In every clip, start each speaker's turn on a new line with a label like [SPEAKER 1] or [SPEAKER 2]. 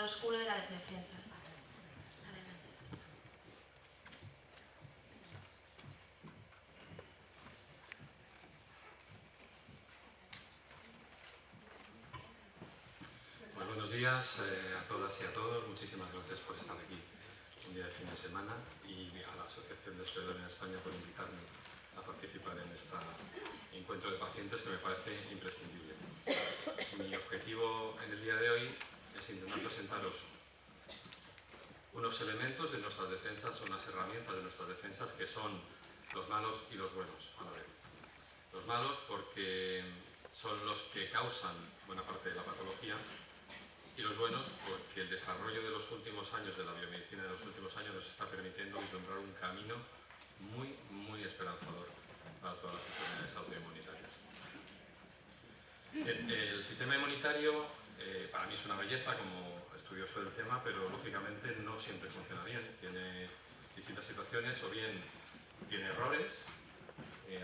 [SPEAKER 1] lado oscuro de las defensas.
[SPEAKER 2] Pues buenos días a todas y a todos. Muchísimas gracias por estar aquí un día de fin de semana y a la Asociación de Esclerodermia de España por invitarme a participar en este encuentro de pacientes que me parece imprescindible. Mi objetivo en el día de hoy es intentar presentaros unos elementos de nuestras defensas, unas herramientas de nuestras defensas que son los malos y los buenos a la vez. Los malos porque son los que causan buena parte de la patología, y los buenos porque el desarrollo de los últimos años, de la biomedicina de los últimos años, nos está permitiendo vislumbrar un camino muy esperanzador para todas las enfermedades autoinmunitarias. El sistema inmunitario para mí es una belleza como estudioso del tema, pero lógicamente no siempre funciona bien. Tiene distintas situaciones, o bien tiene errores,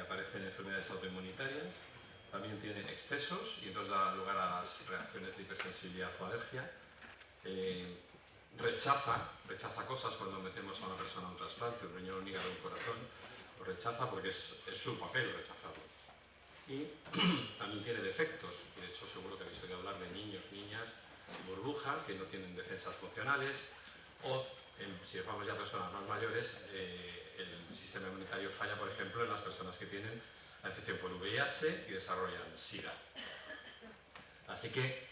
[SPEAKER 2] aparecen enfermedades autoinmunitarias, también tiene excesos y entonces da lugar a las reacciones de hipersensibilidad o alergia. Rechaza cosas cuando metemos a una persona a un trasplante, un riñón, un hígado, un corazón, lo rechaza porque es su papel rechazarlo. Y también tiene defectos, y de hecho seguro que habéis oído hablar de niños, niñas, burbuja, que no tienen defensas funcionales, o si vamos ya a personas más mayores, el sistema inmunitario falla, por ejemplo, en las personas que tienen la infección por VIH y desarrollan SIDA. Así que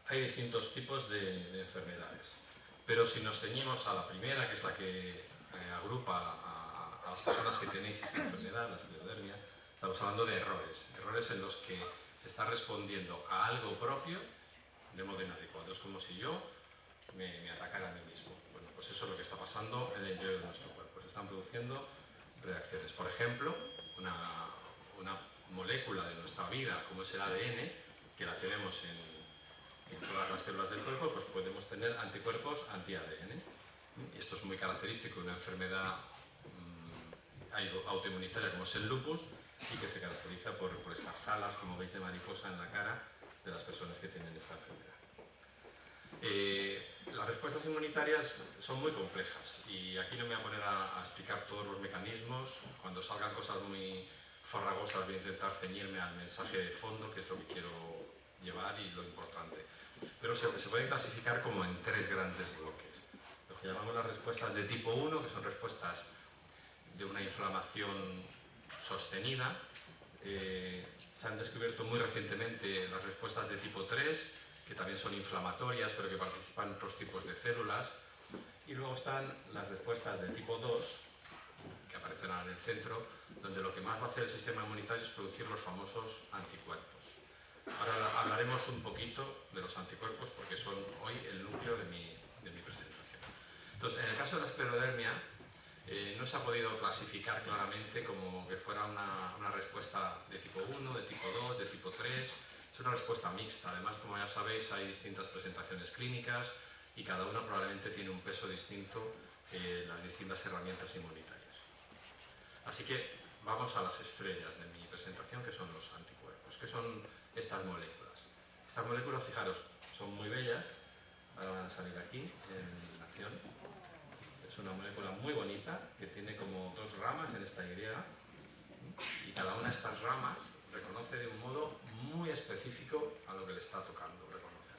[SPEAKER 2] hay distintos tipos de enfermedades. Pero si nos ceñimos a la primera, que es la que agrupa a las personas que tenéis esta enfermedad, la esclerodermia, estamos hablando de errores. Errores en los que se está respondiendo a algo propio de modo inadecuado. Es como si yo me atacara a mí mismo. Bueno, pues eso es lo que está pasando en el interior de nuestro cuerpo. Se están produciendo reacciones. Por ejemplo, una molécula de nuestra vida, como es el ADN, que la tenemos en todas las células del cuerpo, pues podemos tener anticuerpos anti-ADN. Y esto es muy característico de una enfermedad autoinmunitaria como es el lupus, y que se caracteriza por estas alas, como veis, de mariposa en la cara de las personas que tienen esta enfermedad. Las respuestas inmunitarias son muy complejas y aquí no me voy a poner a explicar todos los mecanismos. Cuando salgan cosas muy farragosas voy a intentar ceñirme al mensaje de fondo, que es lo que quiero llevar y lo importante. Pero se pueden clasificar como en tres grandes bloques. Lo que llamamos las respuestas de tipo 1, que son respuestas de una inflamación sostenida. Se han descubierto muy recientemente las respuestas de tipo 3, que también son inflamatorias, pero que participan en otros tipos de células. Y luego están las respuestas de tipo 2, que aparecerán en el centro, donde lo que más va a hacer el sistema inmunitario es producir los famosos anticuerpos. Ahora hablaremos un poquito de los anticuerpos porque son hoy el núcleo de mi presentación. Entonces, en el caso de la esclerodermia, no se ha podido clasificar claramente como que fuera una respuesta de tipo 1, de tipo 2, de tipo 3. Es una respuesta mixta. Además, como ya sabéis, hay distintas presentaciones clínicas y cada una probablemente tiene un peso distinto en las distintas herramientas inmunitarias. Así que vamos a las estrellas de mi presentación, que son los anticuerpos. ¿Qué son estas moléculas? Estas moléculas, fijaros, son muy bellas. Ahora van a salir aquí en la acción. Es una molécula muy bonita que tiene como dos ramas en esta Y, y cada una de estas ramas reconoce de un modo muy específico a lo que le está tocando reconocer.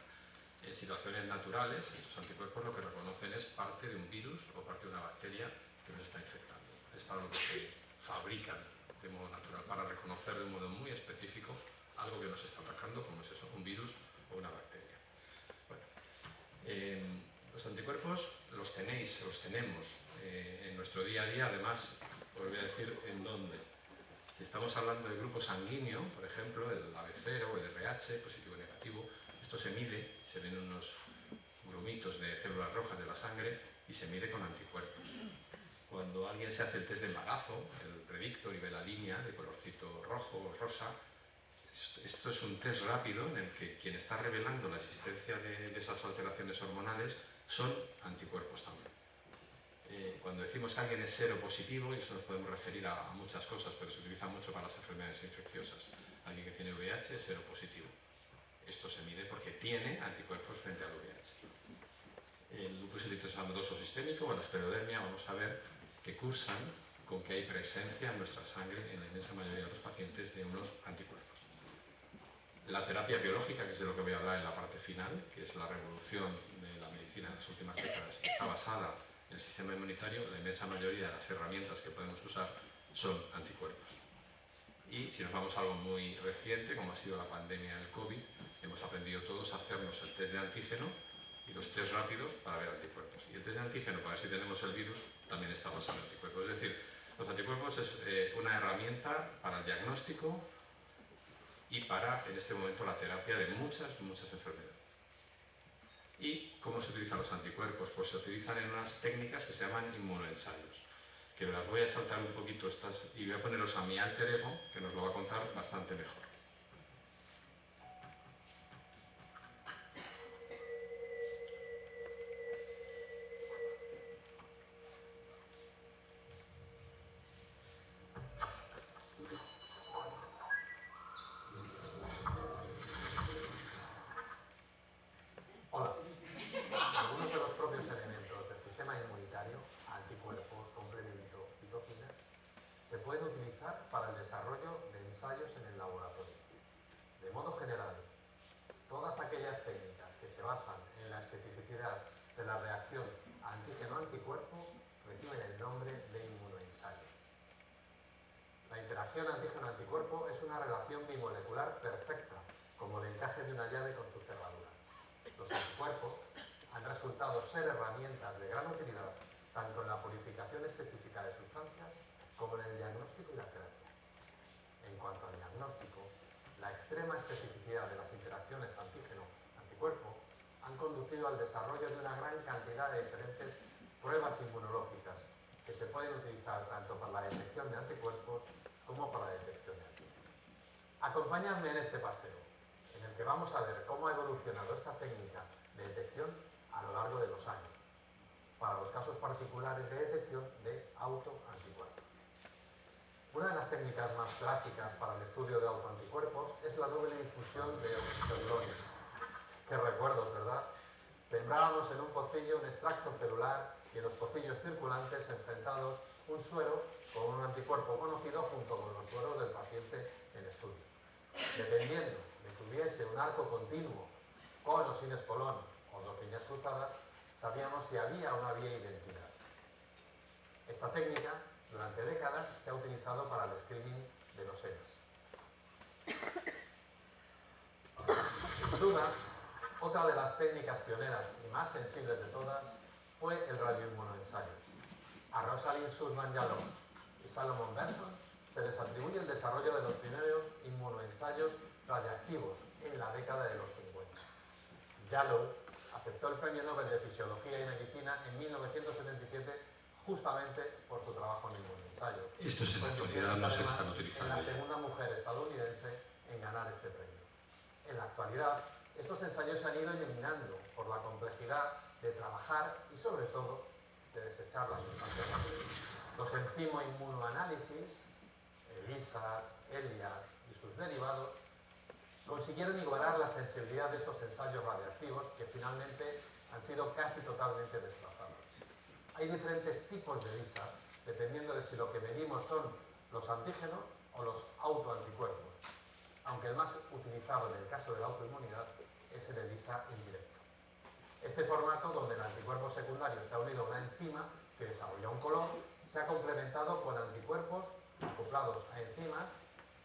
[SPEAKER 2] En situaciones naturales, estos anticuerpos lo que reconocen es parte de un virus o parte de una bacteria que nos está infectando. Es para lo que se fabrican de modo natural, para reconocer de un modo muy específico algo que nos está atacando, como es eso, un virus o una bacteria. Bueno, los anticuerpos los tenemos en nuestro día a día. Además, os voy a decir en dónde. Si estamos hablando de grupo sanguíneo, por ejemplo, el AB0 o el RH, positivo o negativo, esto se mide, se ven unos grumitos de células rojas de la sangre y se mide con anticuerpos. Cuando alguien se hace el test de embarazo, el predictor, y ve la línea de colorcito rojo o rosa, esto es un test rápido en el que quien está revelando la existencia de esas alteraciones hormonales son anticuerpos también. Cuando decimos que alguien es seropositivo, y esto nos podemos referir a muchas cosas, pero se utiliza mucho para las enfermedades infecciosas. Alguien que tiene VIH es seropositivo. Esto se mide porque tiene anticuerpos frente al VIH. el lupus eritematoso sistémico o la esclerodermia, vamos a ver que cursan con que hay presencia en nuestra sangre, en la inmensa mayoría de los pacientes, de unos anticuerpos. La terapia biológica, que es de lo que voy a hablar en la parte final, que es la revolución de la medicina en las últimas décadas, que está basada en el sistema inmunitario, la inmensa mayoría de las herramientas que podemos usar son anticuerpos. Y si nos vamos a algo muy reciente, como ha sido la pandemia del COVID, hemos aprendido todos a hacernos el test de antígeno y los test rápidos para ver anticuerpos. Y el test de antígeno, para ver si tenemos el virus, también está basado en anticuerpos. Es decir, los anticuerpos es una herramienta para el diagnóstico y para, en este momento, la terapia de muchas enfermedades. ¿Y cómo se utilizan los anticuerpos? Pues se utilizan en unas técnicas que se llaman inmunoensayos, que las voy a saltar un poquito estas y voy a poneros a mi alter ego, que nos lo va a contar bastante mejor.
[SPEAKER 1] Hola. Algunos de los propios elementos del sistema inmunitario, anticuerpos, complemento, citocinas, se pueden utilizar para el desarrollo de ensayos en el laboratorio. De modo general, todas aquellas técnicas que se basan en la especificidad de la reacción antígeno-anticuerpo reciben el nombre de inmunoensayos. La interacción antígeno-anticuerpo es una relación bimolecular perfecta, como el encaje de una llave con su cerradura. Los anticuerpos han resultado ser herramientas de gran utilidad tanto en la purificación específica de sustancias como en el diagnóstico y la terapia. En cuanto al diagnóstico, la extrema especificidad de las interacciones antígeno-anticuerpo han conducido al desarrollo de una gran cantidad de diferentes pruebas inmunológicas que se pueden utilizar tanto para la detección de anticuerpos como para la detección de antígenos. Acompáñenme en este paseo, en el que vamos a ver cómo ha evolucionado esta técnica de detección a lo largo de los años, para los casos particulares de detección de autoanticuerpos. Una de las técnicas más clásicas para el estudio de autoanticuerpos es la doble difusión de oxidrolona. Qué recuerdos, ¿verdad? Sembrábamos en un pocillo un extracto celular y en los pocillos circulantes enfrentados un suero con un anticuerpo conocido junto con los sueros del paciente en estudio. Dependiendo de que hubiese un arco continuo con o sin espolón o dos líneas cruzadas, sabíamos si había o no había identidad. Esta técnica, durante décadas, se ha utilizado para el screening de los EMAs. Sin duda, otra de las técnicas pioneras y más sensibles de todas fue el radioinmunoensayo. A Rosalind Sussman-Yalow y Salomon Benson se les atribuye el desarrollo de los primeros inmunoensayos radiactivos en la década de los 50. Yalow aceptó el Premio Nobel de Fisiología y Medicina en 1977 justamente por su trabajo en inmunoensayos.
[SPEAKER 2] Estos en la actualidad no se están utilizando.
[SPEAKER 1] Es la segunda mujer estadounidense en ganar este premio. En la actualidad, estos ensayos se han ido eliminando por la complejidad de trabajar y, sobre todo, de desechar las sustancias activas. Los enzimo-inmunoanálisis, ELISAs, ELIAS y sus derivados, consiguieron igualar la sensibilidad de estos ensayos radiactivos que finalmente han sido casi totalmente desplazados. Hay diferentes tipos de ELISA, dependiendo de si lo que medimos son los antígenos o los autoanticuerpos, aunque el más utilizado en el caso de la autoinmunidad es el ELISA indirecto. Este formato, donde el anticuerpo secundario está unido a una enzima que desarrolla un color, se ha complementado con anticuerpos acoplados a enzimas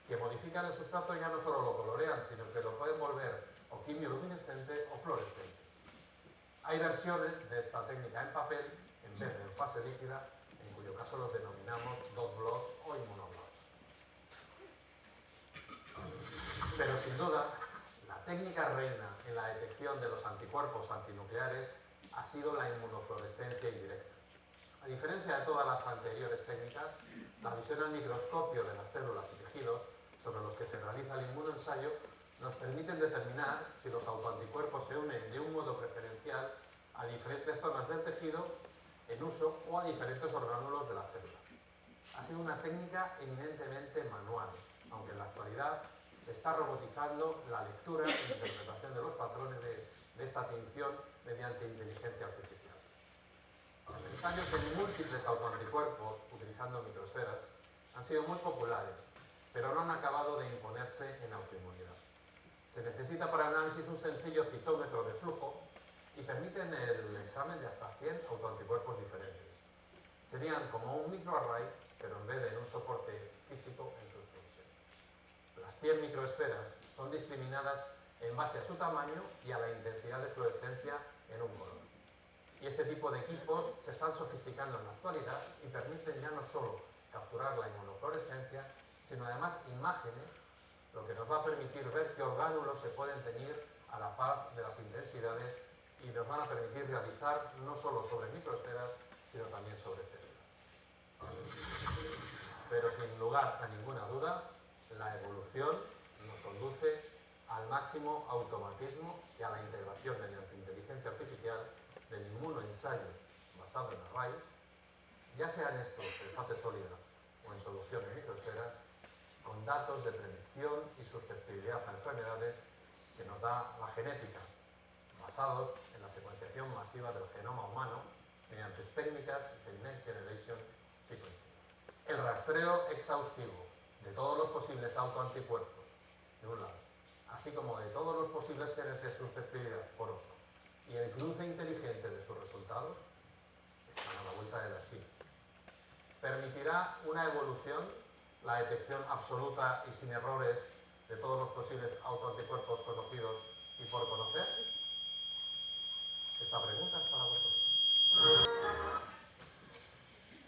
[SPEAKER 1] que modifican el sustrato y ya no solo lo colorean, sino que lo pueden volver o quimioluminescente o fluorescente. Hay versiones de esta técnica en papel en vez de en fase líquida, en cuyo caso los denominamos dot blots o inmunoblots. Pero sin duda, la técnica reina en la detección de los anticuerpos antinucleares ha sido la inmunofluorescencia indirecta. A diferencia de todas las anteriores técnicas, la visión al microscopio de las células y tejidos sobre los que se realiza el inmunoensayo nos permiten determinar si los autoanticuerpos se unen de un modo preferencial a diferentes zonas del tejido en uso o a diferentes orgánulos de la célula. Ha sido una técnica eminentemente manual, aunque en la actualidad se está robotizando la lectura e interpretación de los patrones de esta tinción mediante inteligencia artificial. Los ensayos en múltiples autoanticuerpos utilizando microesferas han sido muy populares, pero no han acabado de imponerse en autoinmunidad. Se necesita para análisis un sencillo citómetro de flujo y permiten el examen de hasta 100 autoanticuerpos diferentes. Serían como un microarray, pero en vez de en un soporte físico en suspensión. Las 100 microesferas son discriminadas en base a su tamaño y a la intensidad de fluorescencia en un color. Y este tipo de equipos se están sofisticando en la actualidad y permiten ya no solo capturar la inmunofluorescencia, sino además imágenes, lo que nos va a permitir ver qué orgánulos se pueden teñir a la par de las intensidades y nos van a permitir realizar no solo sobre microesferas, sino también sobre células. Pero sin lugar a ninguna duda, la evolución nos conduce al máximo automatismo y a la integración mediante inteligencia artificial del inmunoensayo basado en arrays, ya sean estos en fase sólida o en solución de microesferas, con datos de predicción y susceptibilidad a enfermedades que nos da la genética, basados en la secuenciación masiva del genoma humano mediante técnicas de Next Generation Sequencing. El rastreo exhaustivo de todos los posibles autoanticuerpos, de un lado, así como de todos los posibles genes de susceptibilidad, por otro, y el cruce inteligente de sus resultados, están a la vuelta de la esquina. Permitirá una evolución, la detección absoluta y sin errores de todos los posibles autoanticuerpos conocidos y por conocer. Esta pregunta es para vosotros.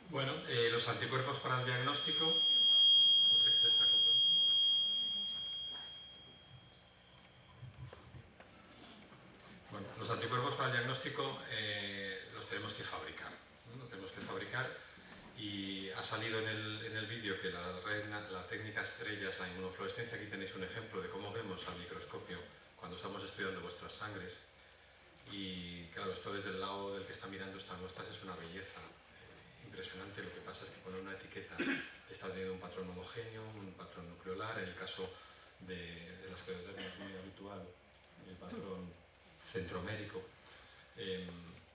[SPEAKER 2] Bueno, los anticuerpos para el diagnóstico. No sé qué se está ocupando. Bueno, los anticuerpos para el diagnóstico los tenemos que fabricar, ¿no? Los tenemos que fabricar y ha salido en el vídeo que la técnica estrella es la inmunofluorescencia. Aquí tenéis un ejemplo de cómo vemos al microscopio cuando estamos estudiando vuestras sangres. Y claro, esto desde el lado del que está mirando estas muestras es una belleza impresionante. Lo que pasa es que poner una etiqueta está teniendo un patrón homogéneo, un patrón nucleolar. En el caso de la esclerodermia muy habitual, el patrón centromérico,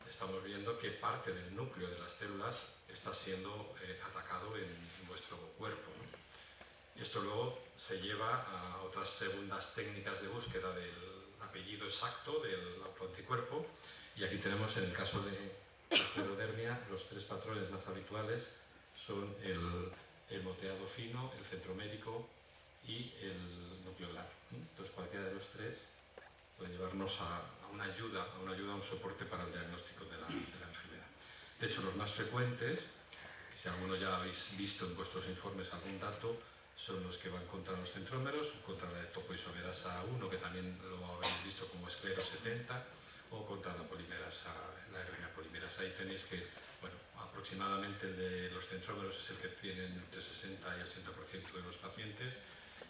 [SPEAKER 2] estamos viendo que parte del núcleo de las células está siendo atacado en vuestro cuerpo, ¿no? Esto luego se lleva a otras segundas técnicas de búsqueda del apellido exacto del autoanticuerpo, y aquí tenemos en el caso de la esclerodermia los tres patrones más habituales son el moteado fino, el centromérico y el nucleolar. Entonces cualquiera de los tres puede llevarnos a una ayuda, a un soporte para el diagnóstico de la enfermedad. De hecho, los más frecuentes, si alguno ya habéis visto en vuestros informes algún dato, son los que van contra los centrómeros, contra la topoisomerasa 1, que también lo habéis visto como esclero 70, o contra la polimerasa, la RNA polimerasa. Ahí tenéis que, bueno, aproximadamente el de los centrómeros es el que tienen entre 60 y 80% de los pacientes,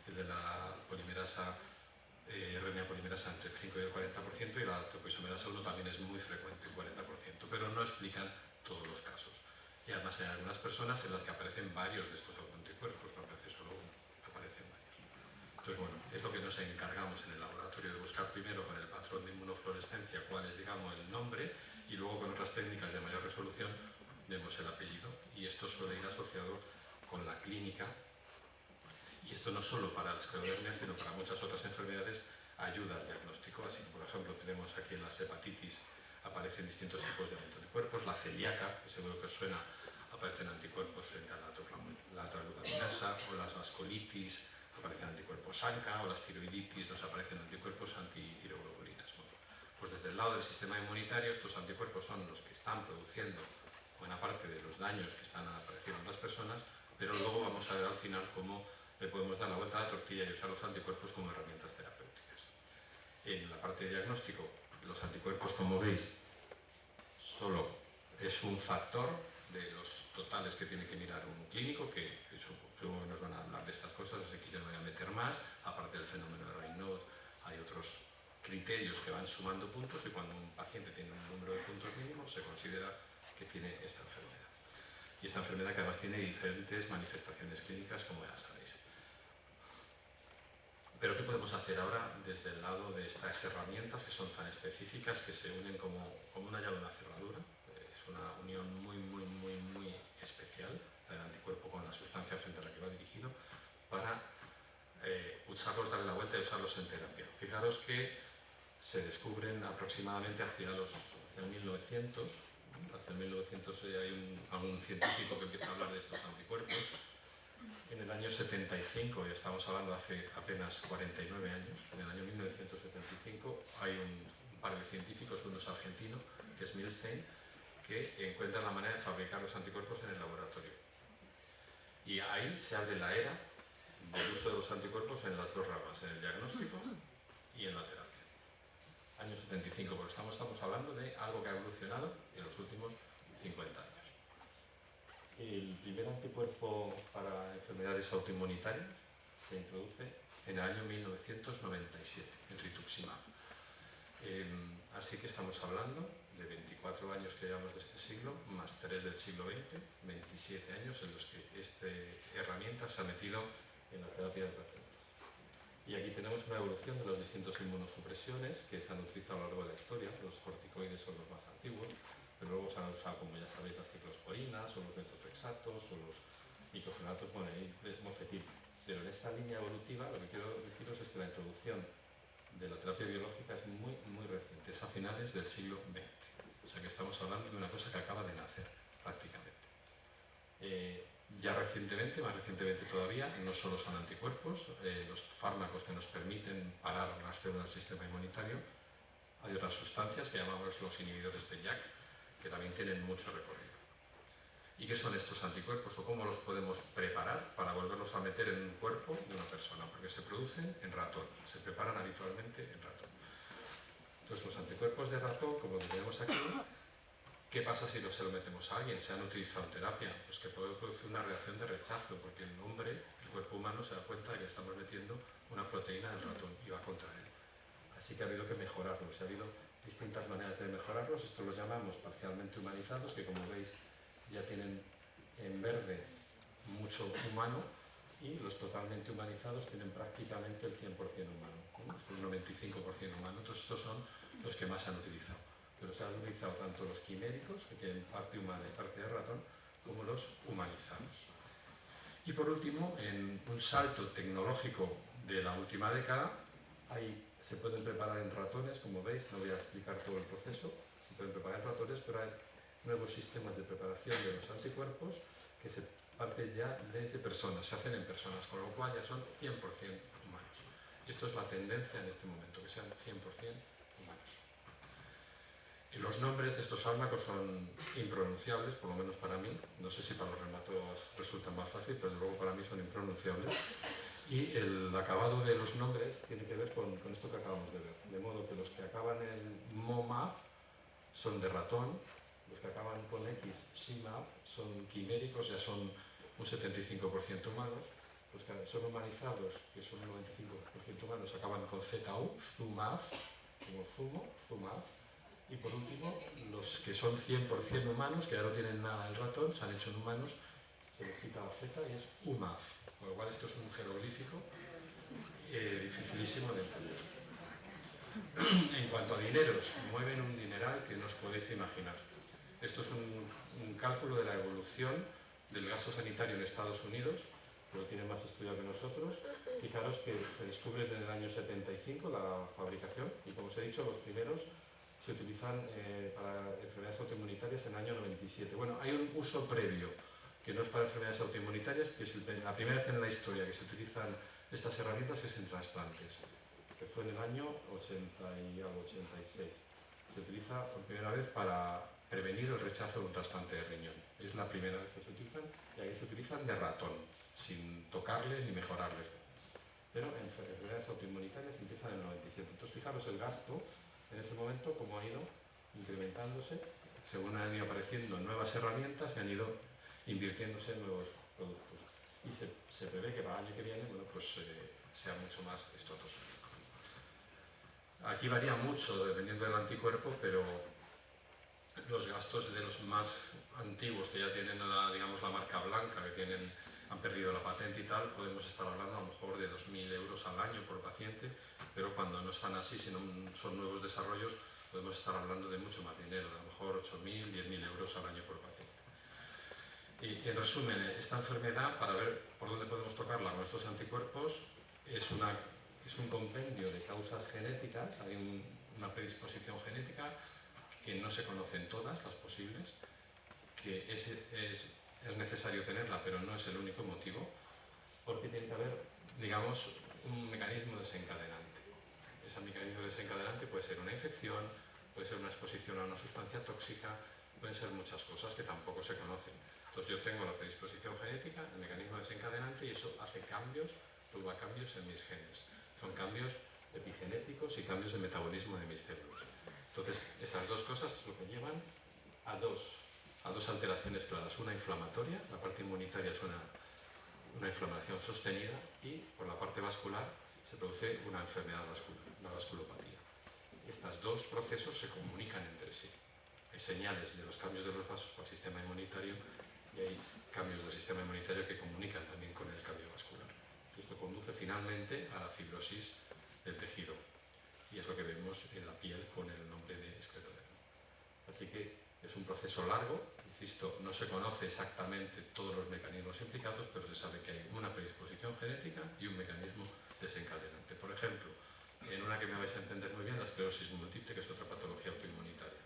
[SPEAKER 2] el de la polimerasa RNA polimerasa entre el 5 y el 40%, y la topoisomerasa 1 también es muy frecuente, el 40%, pero no explican todos los casos. Y además hay algunas personas en las que aparecen varios de estos autoanticuerpos, no aparece solo uno, aparecen varios. Entonces, bueno, es lo que nos encargamos en el laboratorio de buscar primero con el patrón de inmunofluorescencia cuál es, digamos, el nombre, y luego con otras técnicas de mayor resolución vemos el apellido, y esto suele ir asociado con la clínica. Y esto no solo para la esclerodermia, sino para muchas otras enfermedades ayuda al diagnóstico. Así, por ejemplo, tenemos aquí en las hepatitis, aparecen distintos tipos de anticuerpos. La celíaca, que seguro que os suena, aparecen anticuerpos frente a la glutaminasa, o las vasculitis, aparecen anticuerpos ANCA, o las tiroiditis, nos aparecen anticuerpos antitiroglobulina. Bueno, pues desde el lado del sistema inmunitario, estos anticuerpos son los que están produciendo buena parte de los daños que están apareciendo en las personas, pero luego vamos a ver al final cómo le podemos dar la vuelta a la tortilla y usar los anticuerpos como herramientas terapéuticas. En la parte de diagnóstico, los anticuerpos, como veis, solo es un factor de los totales que tiene que mirar un clínico, que supongo que nos van a hablar de estas cosas, así que yo no voy a meter más. Aparte del fenómeno de Raynaud, hay otros criterios que van sumando puntos, y cuando un paciente tiene un número de puntos mínimos se considera que tiene esta enfermedad. Y esta enfermedad que además tiene diferentes manifestaciones clínicas, como ya sabéis. Pero ¿qué podemos hacer ahora desde el lado de estas herramientas que son tan específicas, que se unen como una llave en una cerradura? Es Es una unión muy especial, el anticuerpo con la sustancia frente a la que va dirigido, para usarlos, darle la vuelta y usarlos en terapia. Fijaros que se descubren aproximadamente hacia el 1900. Hacia el 1900 hay algún científico que empieza a hablar de estos anticuerpos. En el año 75, y estamos hablando hace apenas 49 años, en el año 1975 hay un par de científicos, uno es argentino, que es Milstein, que encuentran la manera de fabricar los anticuerpos en el laboratorio. Y ahí se abre la era del uso de los anticuerpos en las dos ramas, en el diagnóstico y en la terapia. Año 75, porque estamos hablando de algo que ha evolucionado en los últimos 50 años. El primer anticuerpo para enfermedades autoinmunitarias se introduce en el año 1997, el rituximab. Así que estamos hablando de 24 años que llevamos de este siglo, más 3 del siglo XX, 27 años en los que esta herramienta se ha metido en la terapia de pacientes. Y aquí tenemos una evolución de las distintas inmunosupresiones que se han utilizado a lo largo de la historia. Los corticoides son los más antiguos, pero luego se han usado, como ya sabéis, las ciclosporinas, o los metotrexatos, o los microfenatos, bueno, y mofetil. Pero en esta línea evolutiva, lo que quiero deciros es que la introducción de la terapia biológica es muy reciente, es a finales del siglo XX. O sea que estamos hablando de una cosa que acaba de nacer, prácticamente. Ya recientemente, más recientemente todavía, no solo son anticuerpos, los fármacos que nos permiten parar las células del sistema inmunitario, hay otras sustancias que llamamos los inhibidores de JAK, que también tienen mucho recorrido. ¿Y qué son estos anticuerpos o cómo los podemos preparar para volverlos a meter en un cuerpo de una persona? Porque se producen en ratón, se preparan habitualmente en ratón. Entonces los anticuerpos de ratón, como los tenemos aquí, ¿qué pasa si se lo metemos a alguien? Se han utilizado en terapia, pues que puede producir una reacción de rechazo, porque el hombre, el cuerpo humano, se da cuenta de que estamos metiendo una proteína en el ratón y va contra él. Así que ha habido que mejorarlos, ha habido distintas maneras de mejorarlos. Esto los llamamos parcialmente humanizados, que como veis ya tienen en verde mucho humano, y los totalmente humanizados tienen prácticamente el 100% humano, ¿no? El 95% humano. Entonces estos son los que más se han utilizado. Pero se han utilizado tanto los quiméricos, que tienen parte humana y parte de ratón, como los humanizados. Y por último, en un salto tecnológico de la última década, se pueden preparar en ratones, como veis, no voy a explicar todo el proceso, se pueden preparar en ratones, pero hay nuevos sistemas de preparación de los anticuerpos que se parten ya desde personas, se hacen en personas, con lo cual ya son 100% humanos. Y esto es la tendencia en este momento, que sean 100% humanos. Y los nombres de estos fármacos son impronunciables, por lo menos para mí. No sé si para los reumatólogos resultan más fácil, pero luego para mí son impronunciables. Y el acabado de los nombres tiene que ver con esto que acabamos de ver. De modo que los que acaban en MOMAV son de ratón, los que acaban con X, SIMAV, son quiméricos, ya son un 75% humanos. Los que son humanizados, que son un 95% humanos, acaban con ZU, ZUMAV, como zumo, ZUMAV. Y por último, los que son 100% humanos, que ya no tienen nada del ratón, se han hecho en humanos, se les quita la Z y es UMAV. Con lo cual esto es un jeroglífico dificilísimo de entender. En cuanto a dineros, mueven un dineral que no os podéis imaginar. Esto es un cálculo de la evolución del gasto sanitario en Estados Unidos, que lo tienen más estudiado que nosotros. Fijaros que se descubre en el año 75 la fabricación, y como os he dicho, los primeros se utilizan para enfermedades autoinmunitarias en el año 97. Bueno, hay un uso previo, que no es para enfermedades autoinmunitarias, que es la primera vez en la historia que se utilizan estas herramientas es en trasplantes, que fue en el año 80 y algo, 86. Se utiliza por primera vez para prevenir el rechazo de un trasplante de riñón. Es la primera vez que se utilizan, y aquí se utilizan de ratón, sin tocarles ni mejorarles. Pero en enfermedades autoinmunitarias empiezan en el 97. Entonces fijaros el gasto en ese momento, como ha ido incrementándose, según han ido apareciendo nuevas herramientas y han ido invirtiéndose en nuevos productos. Y se prevé que para el año que viene, bueno, pues sea mucho más estratosférico. Aquí varía mucho dependiendo del anticuerpo, pero los gastos de los más antiguos que ya tienen digamos, la marca blanca, que han perdido la patente y tal, podemos estar hablando a lo mejor de 2.000 euros al año por paciente, pero cuando no están así, sino son nuevos desarrollos, podemos estar hablando de mucho más dinero, a lo mejor 8.000, 10.000 euros al año por paciente. Y en resumen, esta enfermedad, para ver por dónde podemos tocarla con estos anticuerpos, es un compendio de causas genéticas, hay una predisposición genética que no se conocen todas las posibles, que es necesario tenerla, pero no es el único motivo, porque tiene que haber, digamos, un mecanismo desencadenante. Ese mecanismo desencadenante puede ser una infección, puede ser una exposición a una sustancia tóxica, pueden ser muchas cosas que tampoco se conocen. Entonces yo tengo la predisposición genética, el mecanismo desencadenante, y eso hace cambios, provoca cambios en mis genes. Son cambios epigenéticos y cambios de metabolismo de mis células. Entonces esas dos cosas es lo que llevan a dos alteraciones claras. Una inflamatoria, la parte inmunitaria es una inflamación sostenida, y por la parte vascular se produce una enfermedad vascular, la vasculopatía. Estos dos procesos se comunican entre sí. Hay señales de los cambios de los vasos para el sistema inmunitario y hay cambios del sistema inmunitario que comunican también con el cambio vascular. Y esto conduce finalmente a la fibrosis del tejido. Y es lo que vemos en la piel con el nombre de esclerodermia. Así que es un proceso largo, insisto, no se conoce exactamente todos los mecanismos implicados, pero se sabe que hay una predisposición genética y un mecanismo desencadenante. Por ejemplo, en una que me vais a entender muy bien, la esclerosis múltiple, que es otra patología autoinmunitaria.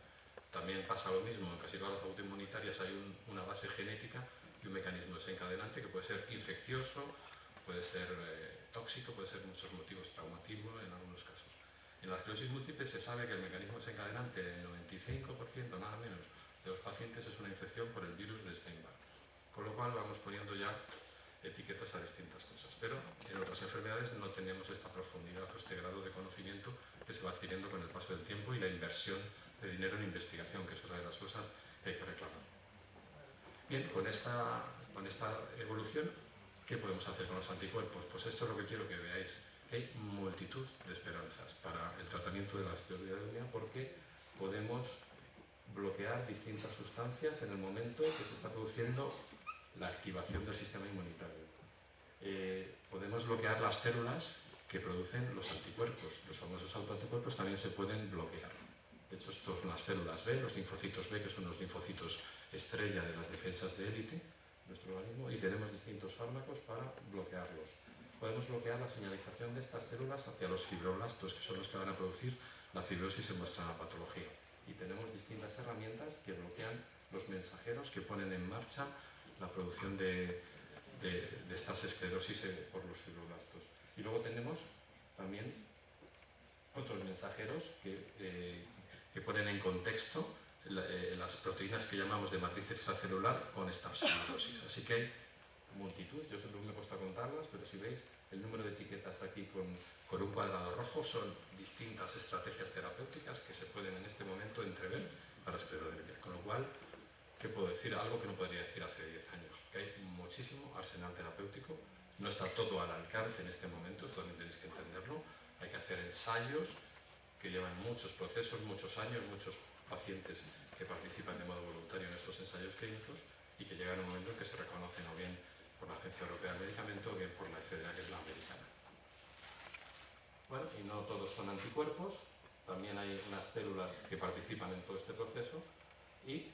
[SPEAKER 2] También pasa lo mismo, en casi todas las autoinmunitarias hay una base genética y un mecanismo desencadenante que puede ser infeccioso, puede ser tóxico, puede ser muchos motivos, traumatismo en algunos casos. En la esclerosis múltiple se sabe que el mecanismo desencadenante en el 95%, nada menos, de los pacientes es una infección por el virus de Steinbach. Con lo cual vamos poniendo ya etiquetas a distintas cosas. Pero en otras enfermedades no tenemos esta profundidad o este grado de conocimiento que se va adquiriendo con el paso del tiempo y la inversión de dinero en investigación, que es otra de las cosas que hay que reclamar. Bien, con esta evolución, ¿qué podemos hacer con los anticuerpos? Pues esto es lo que quiero que veáis, que hay multitud de esperanzas para el tratamiento de la esclerodermia, porque podemos bloquear distintas sustancias en el momento que se está produciendo la activación del sistema inmunitario. Podemos bloquear las células que producen los anticuerpos. Los famosos autoanticuerpos también se pueden bloquear. De hecho, estos son las células B, los linfocitos B, que son los linfocitos estrella de las defensas de élite de nuestro organismo, y tenemos distintos fármacos para bloquearlos. Podemos bloquear la señalización de estas células hacia los fibroblastos, que son los que van a producir la fibrosis en vuestra patología. Y tenemos distintas herramientas que bloquean los mensajeros que ponen en marcha la producción de estas esclerosis por los fibroblastos. Y luego tenemos también otros mensajeros que ponen en contexto las proteínas que llamamos de matriz extracelular con esta fibrosis. Así que hay multitud, yo siempre me he puesto a contarlas, pero si veis el número de etiquetas aquí con un cuadrado rojo, son distintas estrategias terapéuticas que se pueden en este momento entrever para esclerodermia. Con lo cual, ¿qué puedo decir? Algo que no podría decir hace 10 años, que hay muchísimo arsenal terapéutico, no está todo al alcance en este momento, esto también tenéis que entenderlo, hay que hacer ensayos que llevan muchos procesos, muchos años, muchos pacientes que participan de modo voluntario en estos ensayos clínicos y que llegan a un momento en que se reconocen o bien por la Agencia Europea del Medicamento o bien por la FDA, que es la americana. Bueno, y no todos son anticuerpos, también hay unas células que participan en todo este proceso, y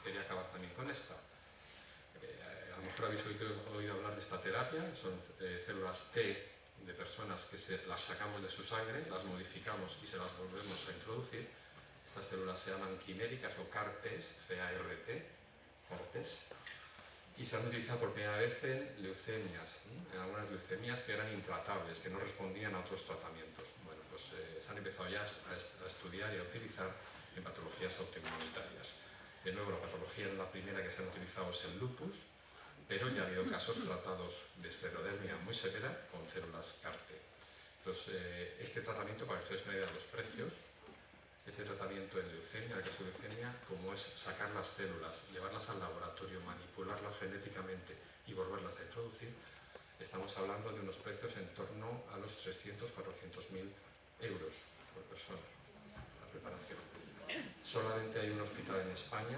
[SPEAKER 2] quería acabar también con esta. A lo mejor habéis oído hablar de esta terapia, son células T de personas que las sacamos de su sangre, las modificamos y se las volvemos a introducir. Estas células se llaman quiméricas o CAR-Ts, C-A-R-T, CAR-Ts, y se han utilizado por primera vez en leucemias, en algunas leucemias que eran intratables, que no respondían a otros tratamientos. Bueno, pues se han empezado ya a estudiar y a utilizar en patologías autoinmunitarias. De nuevo, la patología la primera que se han utilizado es el lupus, pero ya ha habido casos tratados de esclerodermia muy severa con células CAR-T. Entonces, este tratamiento, para que os hagáis una idea de los precios, este tratamiento en leucemia, en el caso de leucemia, como es sacar las células, llevarlas al laboratorio, manipularlas genéticamente y volverlas a introducir, estamos hablando de unos precios en torno a los 300.000–400.000 euros por persona, la preparación. Solamente hay un hospital en España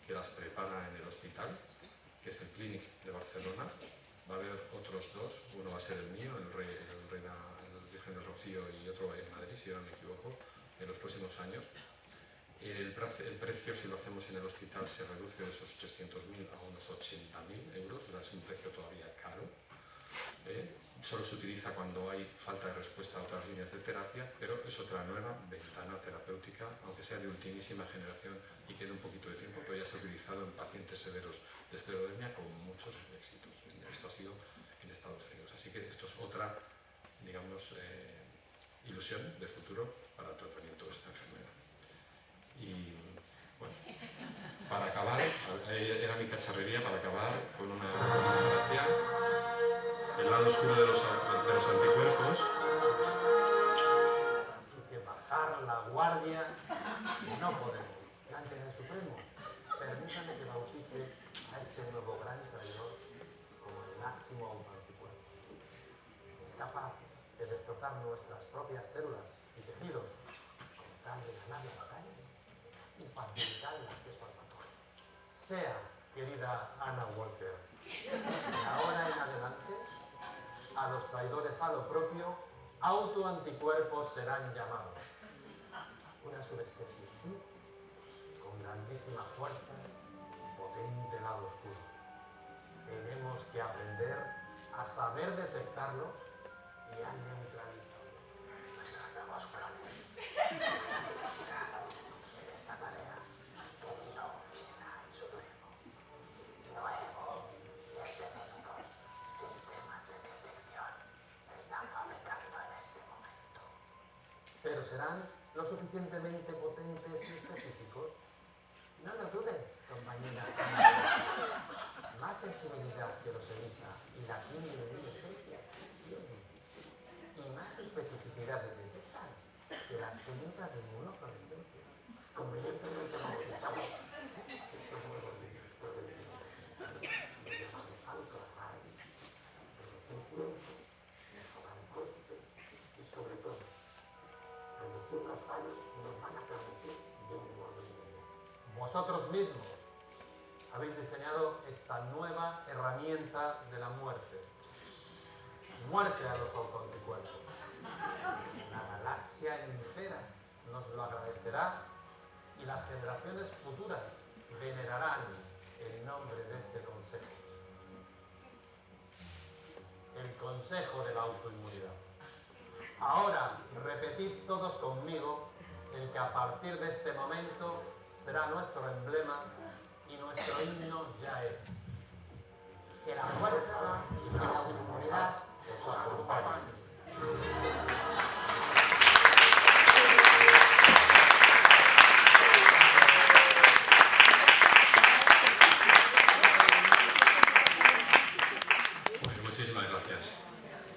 [SPEAKER 2] que las prepara en el hospital, que es el Clínic de Barcelona. Va a haber otros dos, uno va a ser el mío, el Virgen del Rocío, y otro en Madrid, si no me equivoco, en los próximos años. El precio, si lo hacemos en el hospital, se reduce de esos 300.000 a unos 80.000 euros, o sea, es un precio todavía caro. Solo se utiliza cuando hay falta de respuesta a otras líneas de terapia, pero es otra nueva ventana terapéutica, aunque sea de ultimísima generación y quede un poquito de tiempo, pero ya se ha utilizado en pacientes severos de esclerodermia con muchos éxitos. Esto ha sido en Estados Unidos. Así que esto es otra, digamos, ilusión de futuro para el tratamiento de esta enfermedad. Y bueno, para acabar, era mi cacharrería para acabar con una gracia. El lado oscuro de los anticuerpos.
[SPEAKER 1] Hay que bajar la guardia. No podemos. Ante el Supremo, permítame que bautice a este nuevo gran traidor como el máximo anticuerpo. Es capaz de destrozar nuestras propias células y tejidos con tal de ganar la batalla y facilitar el acceso al patógeno. Sea, querida Anna Walker, de ahora en adelante, a los traidores a lo propio, autoanticuerpos serán llamados. Una subespecie, sí, con grandísima fuerza, potente lado oscuro. Tenemos que aprender a saber detectarlos y a neutralizarlos. Nuestros nuevos clones se han registrado en esta tarea que dio Jedi Supremo. Nuevos y específicos sistemas de detección se están fabricando en este momento. Pero serán lo suficientemente potentes y específicos. No lo dudes, compañera. Más sensibilidad que los ELISA y la quimioluminescencia tienen. Y más especificidades detectan que las técnicas de inmunofluorescencia, convenientemente movilizadas. Estos nuevos virus pueden llamamos autoarray, reducir mejorar costes y sobre todo reducir los fallos nos van a permitir de un modo inmediato. Vosotros mismos habéis diseñado esta nueva herramienta de la muerte. Muerte a los autoanticuerpos. La galaxia entera nos lo agradecerá y las generaciones futuras venerarán el nombre de este consejo. El Consejo de la Autoinmunidad. Ahora repetid todos conmigo el que a partir de este momento será nuestro emblema y nuestro himno ya es. Que la fuerza y la autoinmunidad os acompañen.